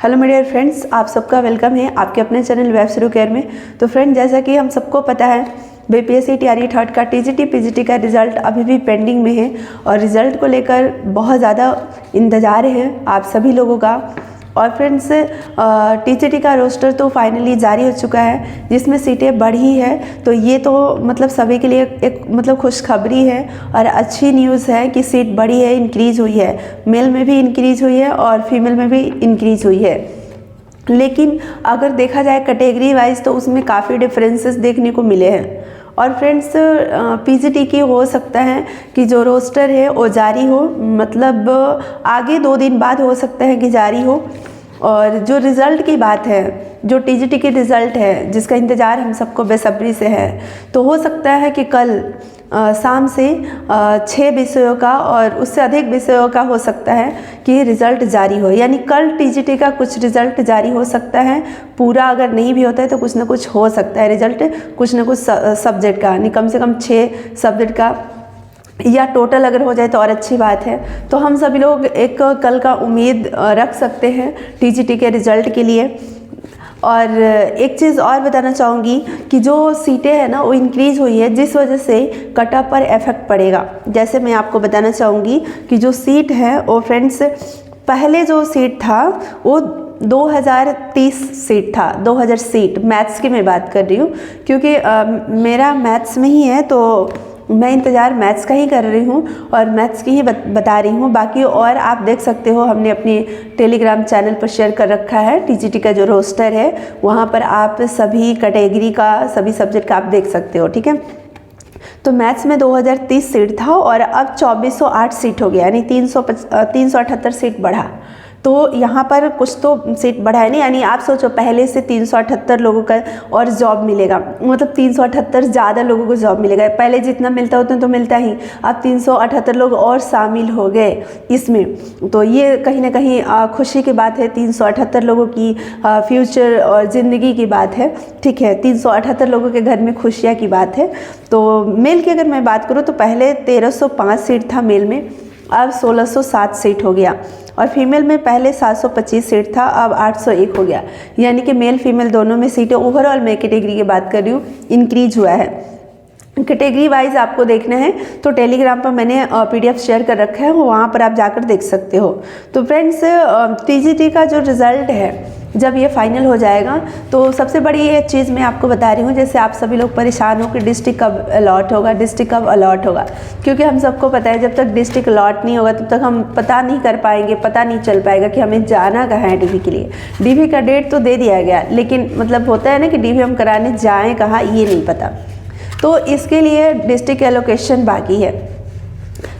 Hello मेरे dear friends, आप सबका वेलकम है आपके अपने चैनल वेब शुरू केयर में। तो फ्रेंड, जैसा कि हम सबको पता है बीपीएससी टीआरई थर्ड का टीजीटी पीजीटी का रिज़ल्ट अभी भी पेंडिंग में है और रिज़ल्ट को लेकर बहुत ज़्यादा इंतज़ार है आप सभी लोगों का। और फ्रेंड्स, टीजीटी का रोस्टर तो फाइनली जारी हो चुका है जिसमें सीटें बढ़ी है। तो ये तो मतलब सभी के लिए एक मतलब खुशखबरी है और अच्छी न्यूज़ है कि सीट बढ़ी है, इंक्रीज़ हुई है। मेल में भी इंक्रीज़ हुई है और फीमेल में भी इंक्रीज़ हुई है। लेकिन अगर देखा जाए कैटेगरी वाइज तो उसमें काफ़ी डिफरेंसेस देखने को मिले हैं। और फ्रेंड्स, पीजीटी की हो सकता है कि जो रोस्टर है वो जारी हो, मतलब आगे 2 दिन बाद हो सकता है कि जारी हो। और जो रिज़ल्ट की बात है, जो टीजीटी की रिज़ल्ट है जिसका इंतज़ार हम सबको बेसब्री से है, तो हो सकता है कि कल शाम से 6 विषयों का और उससे अधिक विषयों का हो सकता है कि रिज़ल्ट जारी हो। यानी कल टीजीटी का कुछ रिज़ल्ट जारी हो सकता है। पूरा अगर नहीं भी होता है तो कुछ ना कुछ हो सकता है रिज़ल्ट, कुछ ना कुछ सब्जेक्ट का, यानी कम से कम 6 सब्जेक्ट का या टोटल अगर हो जाए तो और अच्छी बात है। तो हम सभी लोग एक कल का उम्मीद रख सकते हैं टीजीटी के रिज़ल्ट के लिए। और एक चीज़ और बताना चाहूँगी कि जो सीटें हैं ना वो इंक्रीज़ हुई है, जिस वजह से कट ऑफ पर इफेक्ट पड़ेगा। जैसे मैं आपको बताना चाहूँगी कि जो सीट है वो फ्रेंड्स, पहले जो सीट था वो 2030 सीट था, 2000 सीट। मैथ्स की मैं बात कर रही हूँ क्योंकि मेरा मैथ्स में ही है, तो मैं इंतज़ार मैथ्स का ही कर रही हूँ और मैथ्स की ही बता रही हूँ। बाकी और आप देख सकते हो, हमने अपनी टेलीग्राम चैनल पर शेयर कर रखा है टीजीटी का जो रोस्टर है, वहाँ पर आप सभी कैटेगरी का, सभी सब्जेक्ट का आप देख सकते हो। ठीक है, तो मैथ्स में 2030 सीट था और अब 2408 सीट हो गया, यानी 378 सीट बढ़ा। तो यहाँ पर कुछ तो सीट बढ़ा है नहीं, यानी आप सोचो पहले से 378 लोगों का और जॉब मिलेगा, मतलब 378 ज़्यादा लोगों को जॉब मिलेगा। पहले जितना मिलता उतना तो मिलता ही, अब 378 लोग और शामिल हो गए इसमें। तो ये कहीं ना कहीं खुशी की बात है, 378 लोगों की फ्यूचर और ज़िंदगी की बात है। ठीक है, 378 लोगों के घर में खुशियाँ की बात है। तो मेल की अगर मैं बात करूँ तो पहले 1305 सीट था मेल में, अब 1607 सीट हो गया। और फीमेल में पहले 725 सीट था, अब 801 हो गया। यानी कि मेल फीमेल दोनों में सीटें, ओवरऑल मैं कैटेगरी की बात कर रही हूँ, इंक्रीज हुआ है। कैटेगरी वाइज आपको देखना है तो टेलीग्राम पर मैंने पीडीएफ शेयर कर रखा है, वहाँ पर आप जाकर देख सकते हो। तो फ्रेंड्स, टीजीटी का जो रिज़ल्ट है जब ये फाइनल हो जाएगा तो सबसे बड़ी ये चीज़ मैं आपको बता रही हूँ, जैसे आप सभी लोग परेशान हो कि डिस्ट्रिक्ट कब अलॉट होगा, डिस्ट्रिक्ट कब अलॉट होगा। क्योंकि हम सबको पता है जब तक डिस्ट्रिक्ट अलॉट नहीं होगा तब तक हम पता नहीं कर पाएंगे, पता नहीं चल पाएगा कि हमें जाना कहाँ है डीवी के लिए। डीवी का डेट तो दे दिया गया, लेकिन मतलब होता है ना कि डीवी हम कराने जाएँ कहाँ, ये नहीं पता। तो इसके लिए डिस्ट्रिक्ट एलोकेशन बाकी है।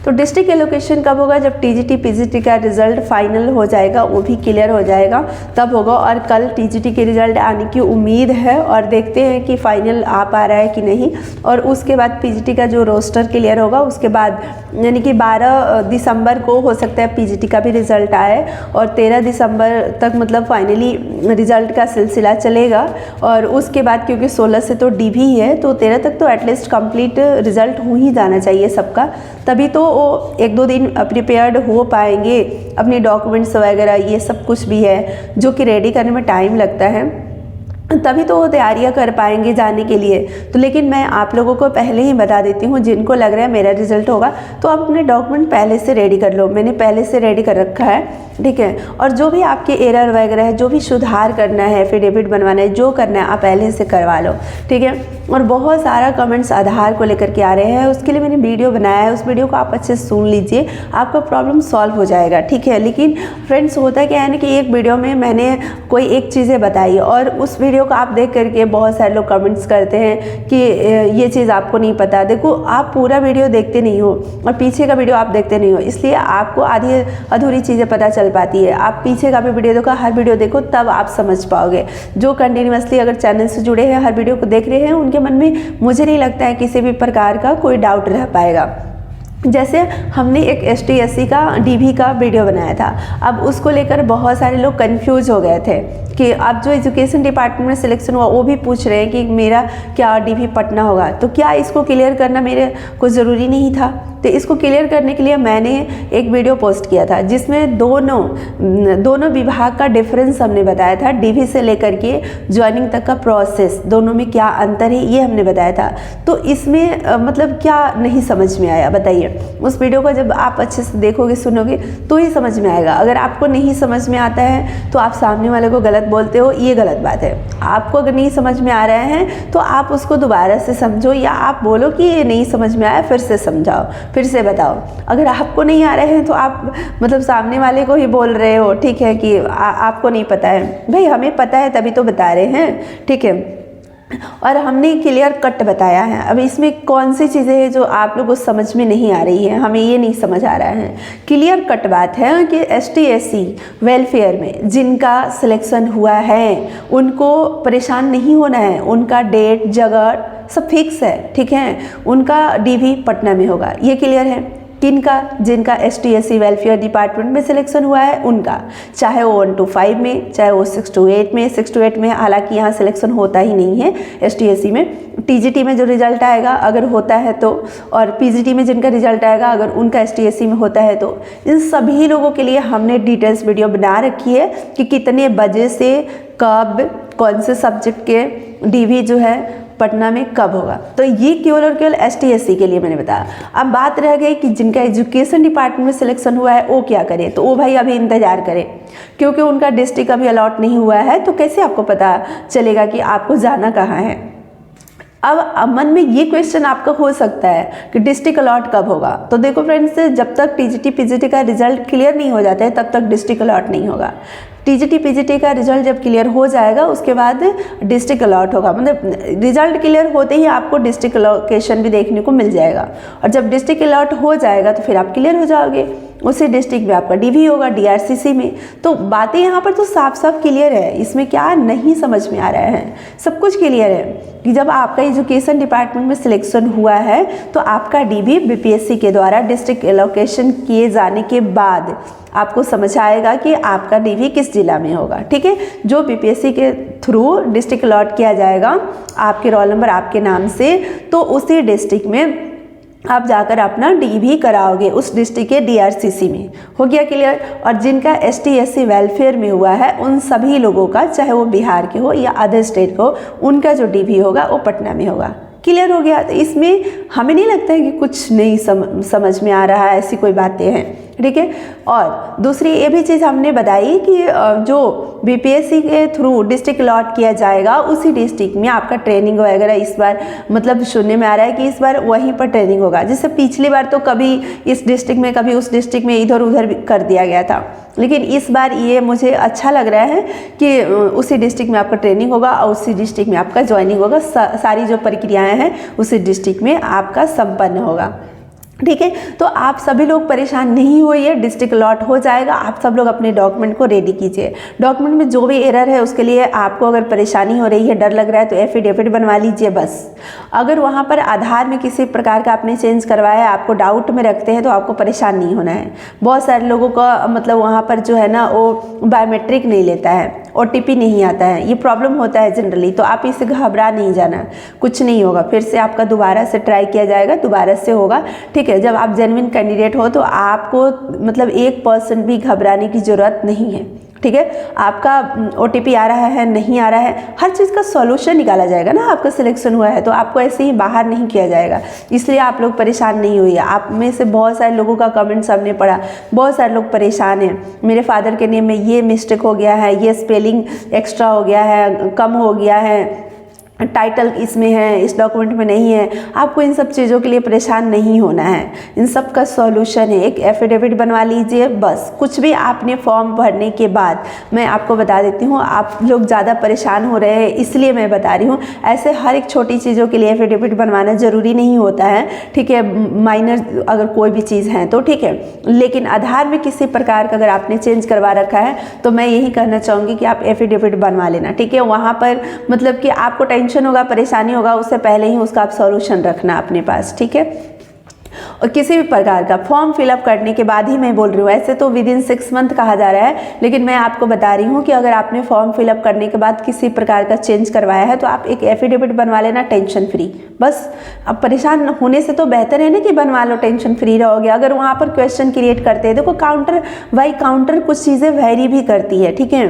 तो डिस्ट्रिक्ट एलोकेशन कब होगा? जब टीजीटी पीजीटी का रिज़ल्ट फाइनल हो जाएगा, वो भी क्लियर हो जाएगा, तब होगा। और कल टीजीटी के रिज़ल्ट आने की उम्मीद है और देखते हैं कि फाइनल आ पा रहा है कि नहीं। और उसके बाद पीजीटी का जो रोस्टर क्लियर होगा, उसके बाद यानी कि 12 दिसंबर को हो सकता है पीजीटी का भी रिज़ल्ट आए और 13 दिसंबर तक मतलब फाइनली रिज़ल्ट का सिलसिला चलेगा। और उसके बाद क्योंकि 16 से तो डीवी है, तो 13 तक तो एटलीस्ट कंप्लीट रिज़ल्ट हो ही जाना चाहिए सबका, तभी तो वो 1-2 दिन प्रिपेयर्ड हो पाएंगे। अपने डॉक्यूमेंट्स वगैरह ये सब कुछ भी है जो कि रेडी करने में टाइम लगता है, तभी तो वो तैयारियां कर पाएंगे जाने के लिए। तो लेकिन मैं आप लोगों को पहले ही बता देती हूँ, जिनको लग रहा है मेरा रिज़ल्ट होगा तो आप अपने डॉक्यूमेंट पहले से रेडी कर लो। मैंने पहले से रेडी कर रखा है, ठीक है। और जो भी आपके एरर वगैरह है, जो भी सुधार करना है, एफिडेविट बनवाना है, जो करना है आप पहले से करवा लो, ठीक है। और बहुत सारा कमेंट्स आधार को लेकर के आ रहे हैं, उसके लिए मैंने वीडियो बनाया है, उस वीडियो को आप अच्छे से सुन लीजिए, आपका प्रॉब्लम सॉल्व हो जाएगा, ठीक है। लेकिन फ्रेंड्स, होता क्या है ना कि एक वीडियो में मैंने कोई एक चीज़ें बताई और उस वीडियो को आप देख करके बहुत सारे लोग कमेंट्स करते हैं कि ये चीज़ आपको नहीं पता। देखो, आप पूरा वीडियो देखते नहीं हो और पीछे का वीडियो आप देखते नहीं हो, इसलिए आपको आधी अधूरी चीज़ें पता चल पाती है। आप पीछे का भी वीडियो देखो, हर वीडियो देखो, तब आप समझ पाओगे। जो कंटिन्यूअसली अगर चैनल से जुड़े हैं, हर वीडियो को देख रहे हैं, उनके मन में मुझे नहीं लगता है किसी भी प्रकार का कोई डाउट रह पाएगा। जैसे हमने एक ST SC का DV का वीडियो बनाया था, अब उसको लेकर बहुत सारे लोग कंफ्यूज हो गए थे कि आप जो एजुकेशन डिपार्टमेंट में सिलेक्शन हुआ वो भी पूछ रहे हैं कि मेरा क्या DV पटना होगा, तो क्या इसको क्लियर करना मेरे को ज़रूरी नहीं था? तो इसको क्लियर करने के लिए मैंने एक वीडियो पोस्ट किया था जिसमें दोनों विभाग का डिफरेंस हमने बताया था, DV से लेकर के ज्वाइनिंग तक का प्रोसेस, दोनों में क्या अंतर है ये हमने बताया था। तो इसमें मतलब क्या नहीं समझ में आया बताइए? उस वीडियो को जब आप अच्छे से देखोगे सुनोगे तो ही समझ में आएगा। अगर आपको नहीं समझ में आता है तो आप सामने वाले को गलत बोलते हो, ये गलत बात है। आपको अगर नहीं समझ में आ रहा है तो आप उसको दोबारा से समझो, या आप बोलो कि ये नहीं समझ में आया, फिर से समझाओ, फिर से बताओ। अगर आपको नहीं आ रहे हैं तो आप मतलब सामने वाले को ही बोल रहे हो, ठीक है, कि आपको नहीं पता है। भाई हमें पता है तभी तो बता रहे हैं, ठीक है, और हमने क्लियर कट बताया है। अब इसमें कौन सी चीज़ें हैं जो आप लोगों को समझ में नहीं आ रही है, हमें ये नहीं समझ आ रहा है। क्लियर कट बात है कि ST SC वेलफेयर में जिनका सिलेक्शन हुआ है उनको परेशान नहीं होना है, उनका डेट जगह सब फिक्स है, ठीक है, उनका DV पटना में होगा, ये क्लियर है। किनका? जिनका ST SC वेलफेयर डिपार्टमेंट में सिलेक्शन हुआ है उनका, चाहे वो 1 to 5 में, चाहे वो 6 to 8 में। 6 to 8 में हालांकि यहाँ सिलेक्शन होता ही नहीं है ST SC में। TGT में जो रिजल्ट आएगा अगर होता है तो, और PGT में जिनका रिजल्ट आएगा अगर उनका ST SC में होता है तो, इन सभी लोगों के लिए हमने डिटेल्स वीडियो बना रखी है कि कितने बजे से कब कौन से सब्जेक्ट के DV जो है पटना में कब होगा। तो ये केवल और केवल ST SC के लिए मैंने बताया। अब बात रह गई कि जिनका एजुकेशन डिपार्टमेंट में सिलेक्शन हुआ है वो क्या करे, तो वो भाई अभी इंतजार करें, क्योंकि उनका डिस्ट्रिक्ट अभी अलॉट नहीं हुआ है, तो कैसे आपको पता चलेगा कि आपको जाना कहाँ है। अब मन में ये क्वेश्चन आपका हो सकता है कि डिस्ट्रिक्ट अलॉट कब होगा। तो देखो फ्रेंड्स, जब तक TGT PGT का रिजल्ट क्लियर नहीं हो जाता है तब तक डिस्ट्रिक्ट अलॉट नहीं होगा। TGT PGT का रिजल्ट जब क्लियर हो जाएगा उसके बाद डिस्ट्रिक्ट अलॉट होगा, मतलब रिजल्ट क्लियर होते ही आपको डिस्ट्रिक्ट अलोकेशन भी देखने को मिल जाएगा, और जब डिस्ट्रिक्ट अलॉट हो जाएगा तो फिर आप क्लियर हो जाओगे, उसी डिस्ट्रिक्ट में आपका DV होगा DRCC में। तो बातें यहाँ पर तो साफ साफ क्लियर है, इसमें क्या नहीं समझ में आ रहा है, सब कुछ क्लियर है कि जब आपका एजुकेशन डिपार्टमेंट में सिलेक्शन हुआ है तो आपका DV BPSC के द्वारा डिस्ट्रिक्ट एलोकेशन किए जाने के बाद आपको समझ आएगा कि आपका DV किस जिला में होगा, ठीक है। जो BPSC के थ्रू डिस्ट्रिक्ट अलॉट किया जाएगा आपके रोल नंबर आपके नाम से, तो उसी डिस्ट्रिक्ट में आप जाकर अपना DV कराओगे, उस डिस्ट्रिक्ट के DRCC में। हो गया क्लियर। और जिनका ST SC वेलफेयर में हुआ है उन सभी लोगों का, चाहे वो बिहार के हो या अदर स्टेट को, उनका जो DV होगा वो पटना में होगा। क्लियर हो गया। तो इसमें हमें नहीं लगता है कि कुछ नहीं समझ में आ रहा है, ऐसी कोई बातें हैं, ठीक है। और दूसरी ये भी चीज़ हमने बताई कि जो BPSC के थ्रू डिस्ट्रिक्ट अलॉट किया जाएगा उसी डिस्ट्रिक्ट में आपका ट्रेनिंग वगैरह इस बार मतलब सुनने में आ रहा है कि इस बार वहीं पर ट्रेनिंग होगा। जैसे पिछली बार तो कभी इस डिस्ट्रिक्ट में कभी उस डिस्ट्रिक्ट में इधर उधर कर दिया गया था, लेकिन इस बार ये मुझे अच्छा लग रहा है कि उसी डिस्ट्रिक्ट में आपका ट्रेनिंग होगा और उसी डिस्ट्रिक्ट में आपका ज्वाइनिंग होगा। सारी जो प्रक्रियाएँ हैं उसी डिस्ट्रिक्ट में आपका संपन्न होगा, ठीक है। तो आप सभी लोग परेशान नहीं होइए, डिस्ट्रिक्ट अलॉट हो जाएगा। आप सब लोग अपने डॉक्यूमेंट को रेडी कीजिए। डॉक्यूमेंट में जो भी एरर है उसके लिए आपको अगर परेशानी हो रही है, डर लग रहा है, तो एफिडेविट बनवा लीजिए बस। अगर वहाँ पर आधार में किसी प्रकार का आपने चेंज करवाया, आपको डाउट में रखते हैं, तो आपको परेशान नहीं होना है। बहुत सारे लोगों का मतलब वहाँ पर जो है ना वो बायोमेट्रिक नहीं लेता है, OTP नहीं आता है, ये प्रॉब्लम होता है जनरली। तो आप इससे घबरा नहीं जाना, कुछ नहीं होगा, फिर से आपका दोबारा से ट्राई किया जाएगा, दोबारा से होगा, ठीक है। जब आप जेन्युइन कैंडिडेट हो तो आपको मतलब 1% भी घबराने की ज़रूरत नहीं है, ठीक है। आपका OTP आ रहा है नहीं आ रहा है, हर चीज़ का सॉल्यूशन निकाला जाएगा ना। आपका सिलेक्शन हुआ है तो आपको ऐसे ही बाहर नहीं किया जाएगा, इसलिए आप लोग परेशान नहीं हुई। आप में से बहुत सारे लोगों का कमेंट्स हमने पढ़ा, बहुत सारे लोग परेशान हैं, मेरे फादर के नेम में ये मिस्टेक हो गया है, ये स्पेलिंग एक्स्ट्रा हो गया है, कम हो गया है, टाइटल इसमें है, इस डॉक्यूमेंट में नहीं है। आपको इन सब चीज़ों के लिए परेशान नहीं होना है, इन सब का सॉल्यूशन है। एक एफिडेविट बनवा लीजिए बस। कुछ भी आपने फॉर्म भरने के बाद, मैं आपको बता देती हूँ, आप लोग ज़्यादा परेशान हो रहे हैं इसलिए मैं बता रही हूँ। ऐसे हर एक छोटी चीज़ों के लिए एफिडेविट बनवाना ज़रूरी नहीं होता है, ठीक है। माइनर अगर कोई भी चीज़ है तो ठीक है, लेकिन आधार में किसी प्रकार का अगर आपने चेंज करवा रखा है तो मैं यही कहना चाहूँगी कि आप एफिडेविट बनवा लेना, ठीक है। वहाँ पर मतलब कि आपको होगा, परेशानी होगा, उससे पहले ही उसका आप सॉल्यूशन रखना अपने पास, ठीक है। और किसी भी प्रकार का फॉर्म फिलअप करने के बाद ही मैं बोल रही हूँ, ऐसे तो विद इन 6 मंथ कहा जा रहा है, लेकिन मैं आपको बता रही हूँ कि अगर आपने फॉर्म फिलअप करने के बाद किसी प्रकार का चेंज करवाया है तो आप एक एफिडेविट बनवा लेना टेंशन फ्री। बस अब परेशान होने से तो बेहतर है ना कि बनवा लो, टेंशन फ्री रहोगे। अगर वहाँ पर क्वेश्चन क्रिएट करते हैं, देखो काउंटर बाई काउंटर कुछ चीज़ें वेरी भी करती है, ठीक है।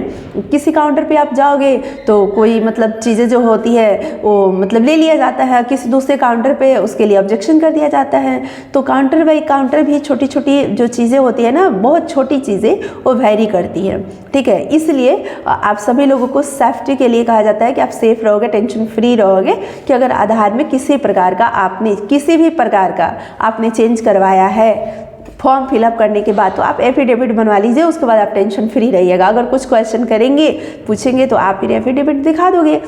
किसी काउंटर पे आप जाओगे तो कोई मतलब चीज़ें जो होती है वो मतलब ले लिया जाता है, किसी दूसरे काउंटर पे उसके लिए ऑब्जेक्शन कर दिया जाता है। तो काउंटर बाई काउंटर भी छोटी छोटी जो चीज़ें होती है ना, बहुत छोटी चीज़ें वो वेरी करती है, ठीक है। इसलिए आप सभी लोगों को सेफ्टी के लिए कहा जाता है कि आप सेफ रहोगे, टेंशन फ्री रहोगे कि अगर आधार में किसी प्रकार का आपने किसी भी प्रकार का आपने चेंज करवाया है फॉर्म फिलअप करने के बाद, तो आप एफिडेविट बनवा लीजिए, उसके बाद आप टेंशन फ्री रहिएगा। अगर कुछ क्वेश्चन करेंगे पूछेंगे तो आप फिर एफिडेविट दिखा दोगे।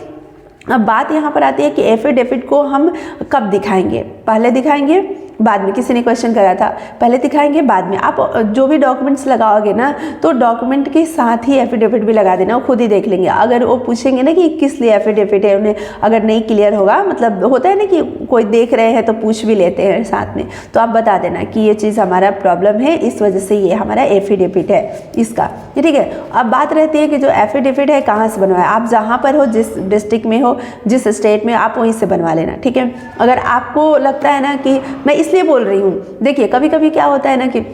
अब बात यहाँ पर आती है कि एफिडेविट को हम कब दिखाएंगे, पहले दिखाएंगे बाद में। किसी ने क्वेश्चन करा था, पहले दिखाएंगे बाद में। आप जो भी डॉक्यूमेंट्स लगाओगे ना, तो डॉक्यूमेंट के साथ ही एफिडेविट भी लगा देना, वो खुद ही देख लेंगे। अगर वो पूछेंगे ना कि किस लिए एफिडेविट है, उन्हें अगर नहीं क्लियर होगा, मतलब होता है ना कि कोई देख रहे हैं तो पूछ भी लेते हैं साथ में, तो आप बता देना कि ये चीज़ हमारा प्रॉब्लम है, इस वजह से ये हमारा एफिडेविट है इसका, ठीक है। अब बात रहती है कि जो एफिडेविट है कहाँ से बनवाए। आप जहाँ पर हो, जिस डिस्ट्रिक्ट में हो, जिस स्टेट में, आप वहीं से बनवा लेना, ठीक है। अगर आपको लगता है ना कि मैं इसलिए बोल रही हूँ, देखिए कभी कभी क्या होता है ना कि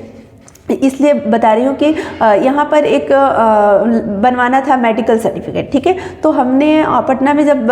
इसलिए बता रही हूँ कि यहाँ पर एक बनवाना था मेडिकल सर्टिफिकेट, ठीक है। तो हमने पटना में जब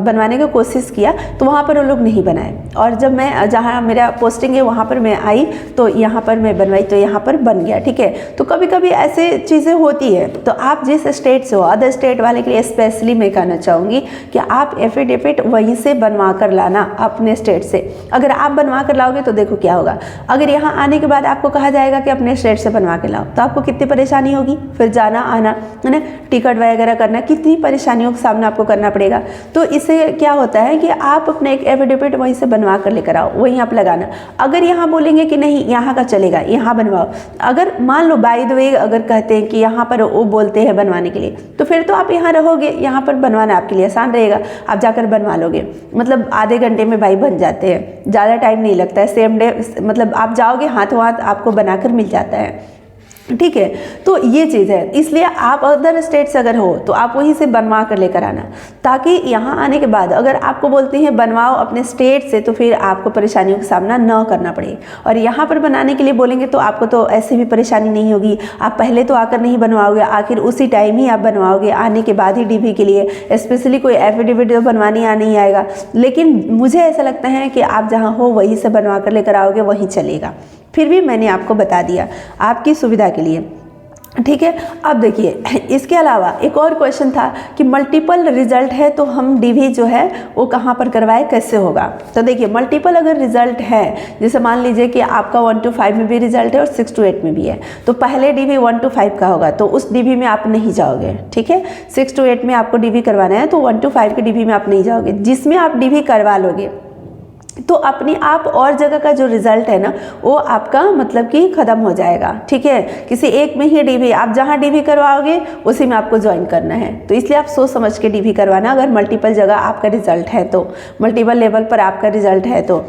बनवाने की कोशिश किया तो वहाँ पर वो लोग नहीं बनाए, और जब मैं जहाँ मेरा पोस्टिंग है वहाँ पर मैं आई तो यहाँ पर मैं बनवाई तो यहाँ पर बन गया, ठीक है। तो कभी कभी ऐसे चीज़ें होती है। तो आप जिस स्टेट से हो, अदर स्टेट वाले के लिए स्पेशली मैं कहना चाहूँगी कि आप एफिडेविट वहीं से बनवा कर लाना अपने स्टेट से। अगर आप बनवा कर लाओगे तो देखो क्या होगा, अगर यहाँ आने के बाद आपको कहा जाएगा कि अपने स्टेट से बनवा के लाओ, तो आपको कितनी परेशानी होगी, फिर जाना आना है ना, टिकट वगैरह करना, कितनी परेशानियों का सामना आपको करना पड़ेगा। तो इससे क्या होता है कि आप अपने एक एफिडेविट वहीं से बनवा कर लेकर आओ, वहीं आप लगाना। अगर यहाँ बोलेंगे कि नहीं यहाँ का चलेगा, यहाँ बनवाओ, अगर मान लो बाय द वे अगर कहते हैं कि यहाँ पर वो बोलते हैं बनवाने के लिए, तो फिर तो आप यहाँ रहोगे, यहाँ पर बनवाना आपके लिए आसान रहेगा, आप जाकर बनवा लोगे। मतलब आधे घंटे में भाई बन जाते हैं, ज़्यादा टाइम नहीं लगता है, सेम डे, मतलब आप जाओगे हाथों हाथ आपको बनाकर मिल जाता है, ठीक है। तो ये चीज़ है, इसलिए आप अदर स्टेट से अगर हो तो आप वहीं से बनवा कर लेकर आना, ताकि यहाँ आने के बाद अगर आपको बोलते हैं बनवाओ अपने स्टेट से, तो फिर आपको परेशानियों का सामना न करना पड़े। और यहाँ पर बनाने के लिए बोलेंगे तो आपको तो ऐसे भी परेशानी नहीं होगी, आप पहले तो आकर नहीं बनवाओगे, आखिर उसी टाइम ही आप बनवाओगे, आने के बाद ही डीवी के लिए स्पेशली कोई एफिडेविट बनवाने या नहीं आएगा। लेकिन मुझे ऐसा लगता है कि आप जहाँ हो वहीं से बनवा कर लेकर आओगे, वहीं चलेगा। फिर भी मैंने आपको बता दिया आपकी सुविधा के लिए, ठीक है। अब देखिए इसके अलावा एक और क्वेश्चन था कि मल्टीपल रिजल्ट है तो हम डीवी जो है वो कहाँ पर करवाए, कैसे होगा। तो देखिए मल्टीपल अगर रिजल्ट है, जैसे मान लीजिए कि आपका 1 to 5 में भी रिजल्ट है और 6 to 8 में भी है, तो पहले डीवी 1 to 5 का होगा, तो उस डीवी में आप नहीं जाओगे, ठीक है। 6 to 8 में आपको डीवी करवाना है तो 1 to 5 के डीवी में आप नहीं जाओगे। जिसमें आप डीवी करवा लोगे तो अपने आप और जगह का जो रिजल्ट है ना वो आपका मतलब कि ख़त्म हो जाएगा, ठीक है। किसी एक में ही डीवी, आप जहाँ डीवी करवाओगे उसी में आपको ज्वाइन करना है। तो इसलिए आप सोच समझ के डीवी करवाना, अगर मल्टीपल जगह आपका रिजल्ट है तो, मल्टीपल लेवल पर आपका रिजल्ट है तो।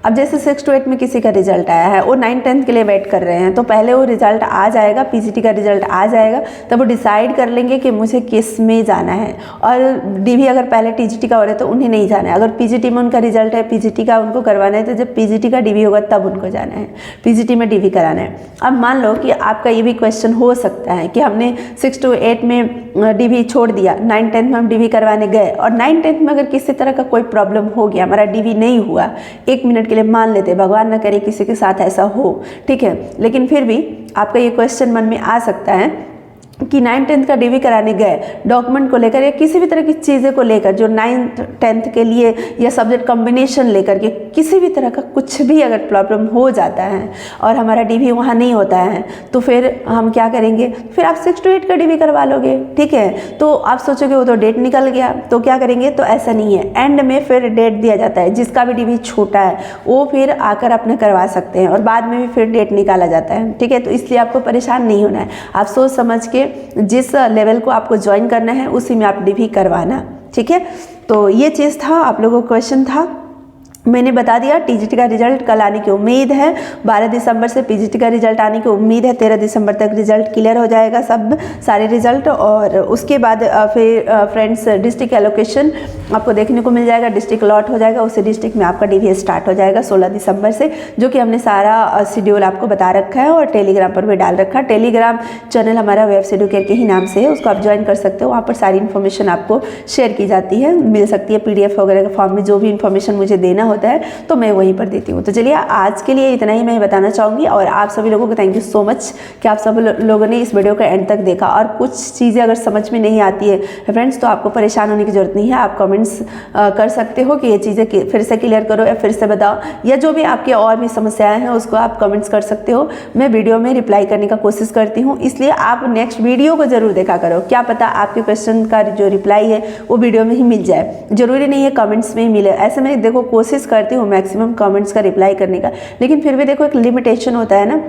अब जैसे 6 to 8 में किसी का रिजल्ट आया है, वो 9-10 के लिए वेट कर रहे हैं, तो पहले वो रिजल्ट आ जाएगा, पीजीटी का रिजल्ट आ जाएगा, तब वो डिसाइड कर लेंगे कि मुझे किस में जाना है। और डीवी अगर पहले टीजीटी का हो रहा है तो उन्हें नहीं जाना है। अगर पीजीटी में उनका रिजल्ट है, पीजीटी का उनको करवाना है, तो जब पीजीटी का डीवी होगा तब उनको जाना है, पीजीटी में डीवी कराना है। अब मान लो कि आपका ये भी क्वेश्चन हो सकता है कि हमने 6 to 8 में डीवी छोड़ दिया, 9-10 में हम डीवी करवाने गए, और 9-10 में अगर किसी तरह का कोई प्रॉब्लम हो गया, हमारा डीवी नहीं हुआ, 1 मिनट के लिए मान लेते, भगवान न करे किसी के साथ ऐसा हो, ठीक है, लेकिन फिर भी आपका ये क्वेश्चन मन में आ सकता है कि 9-10 का डीवी कराने गए, डॉक्यूमेंट को लेकर या किसी भी तरह की चीज़ें को लेकर जो 9th-10th के लिए या सब्जेक्ट कॉम्बिनेशन लेकर के किसी भी तरह का कुछ भी अगर प्रॉब्लम हो जाता है और हमारा डीवी वहाँ नहीं होता है, तो फिर हम क्या करेंगे, फिर आप 6 to 8 का डीवी करवा लोगे, ठीक है। तो आप सोचोगे वो तो डेट निकल गया, तो क्या करेंगे, तो ऐसा नहीं है, एंड में फिर डेट दिया जाता है, जिसका भी डीवी छोटा है वो फिर आकर अपने करवा सकते हैं, और बाद में भी फिर डेट निकाला जाता है, ठीक है। तो इसलिए आपको परेशान नहीं होना है, आप सोच समझ के जिस लेवल को आपको ज्वाइन करना है उसी में आप डीवी करवाना, ठीक है। तो ये चीज़ था, आप लोगों का क्वेश्चन था। मैंने बता दिया टीजीटी का रिजल्ट कल आने की उम्मीद है। 12 दिसंबर से पीजीटी का रिजल्ट आने की उम्मीद है। 13 दिसंबर तक रिजल्ट क्लियर हो जाएगा सब सारे रिजल्ट। और उसके बाद फिर फ्रेंड्स डिस्ट्रिक्ट एलोकेशन आपको देखने को मिल जाएगा, डिस्ट्रिक्ट लॉट हो जाएगा, उसी डिस्ट्रिक्ट में आपका डीवीएस स्टार्ट हो जाएगा 16 दिसंबर से, जो कि हमने सारा शेड्यूल आपको बता रखा है और टेलीग्राम पर भी डाल रखा है। टेलीग्राम चैनल हमारा वेब्स एडुकेयर के ही नाम से है, उसको आप ज्वाइन कर सकते हो। वहाँ पर सारी इन्फॉर्मेशन आपको शेयर की जाती है, मिल सकती है पीडीएफ वगैरह के फॉर्म में। जो भी इन्फॉर्मेशन मुझे देना होता है तो मैं वहीं पर देती हूँ। तो चलिए आज के लिए इतना ही मैं बताना चाहूँगी और आप सभी लोगों को थैंक यू सो मच कि आप सब लोगों ने इस वीडियो का एंड तक देखा। और कुछ चीज़ें अगर समझ में नहीं आती है फ्रेंड्स तो आपको परेशान होने की ज़रूरत नहीं है, आप कमेंट्स कर सकते हो कि ये चीज़ें फिर से क्लियर करो या फिर से बताओ, या जो भी आपकी और भी समस्याएं हैं उसको आप कमेंट्स कर सकते हो। मैं वीडियो में रिप्लाई करने का कोशिश करती हूँ, इसलिए आप नेक्स्ट वीडियो को जरूर देखा करो। क्या पता आपके क्वेश्चन का जो रिप्लाई है वो वीडियो में ही मिल जाए, जरूरी नहीं है कमेंट्स में ही मिले। ऐसे में देखो कोशिश करती हूँ मैक्सिमम कमेंट्स का रिप्लाई करने का, लेकिन फिर भी देखो एक लिमिटेशन होता है ना,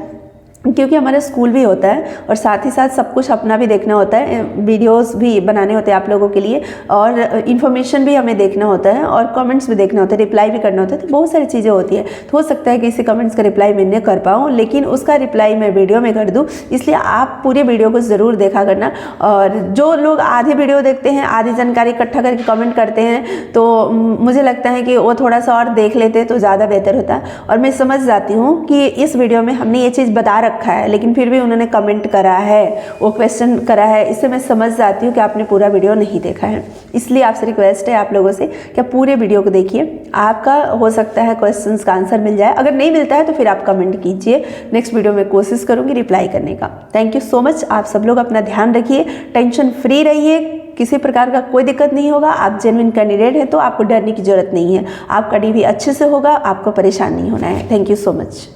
क्योंकि हमारा स्कूल भी होता है और साथ ही साथ सब कुछ अपना भी देखना होता है, वीडियोस भी बनाने होते हैं आप लोगों के लिए और इन्फॉर्मेशन भी हमें देखना होता है और कमेंट्स भी देखना होता है, रिप्लाई भी करना होता है। तो बहुत सारी चीज़ें होती है, तो हो सकता है कि इसी कमेंट्स का रिप्लाई मैं नहीं कर पाऊँ, लेकिन उसका रिप्लाई मैं वीडियो में कर दूँ। इसलिए आप पूरे वीडियो को ज़रूर देखा करना। और जो लोग आधे वीडियो देखते हैं, आधी जानकारी इकट्ठा करके कमेंट करते हैं, तो मुझे लगता है कि वो थोड़ा सा और देख लेते तो ज़्यादा बेहतर होता। और मैं समझ जाती हूँ कि इस वीडियो में हमने ये चीज़ बता रखा है, लेकिन फिर भी उन्होंने कमेंट करा है, वो क्वेश्चन करा है, इससे मैं समझ जाती हूँ कि आपने पूरा वीडियो नहीं देखा है। इसलिए आपसे रिक्वेस्ट है आप लोगों से कि आप पूरे वीडियो को देखिए, आपका हो सकता है क्वेश्चंस का आंसर मिल जाए। अगर नहीं मिलता है तो फिर आप कमेंट कीजिए, नेक्स्ट वीडियो में कोशिश करूँगी रिप्लाई करने का। Thank you so much. आप सब लोग अपना ध्यान रखिए, टेंशन फ्री रहिए, किसी प्रकार का कोई दिक्कत नहीं होगा। आप जेन्युइन कैंडिडेट हैं तो आपको डरने की जरूरत नहीं है, आपका डीवी अच्छे से होगा, आपको परेशान नहीं होना है। Thank you so much.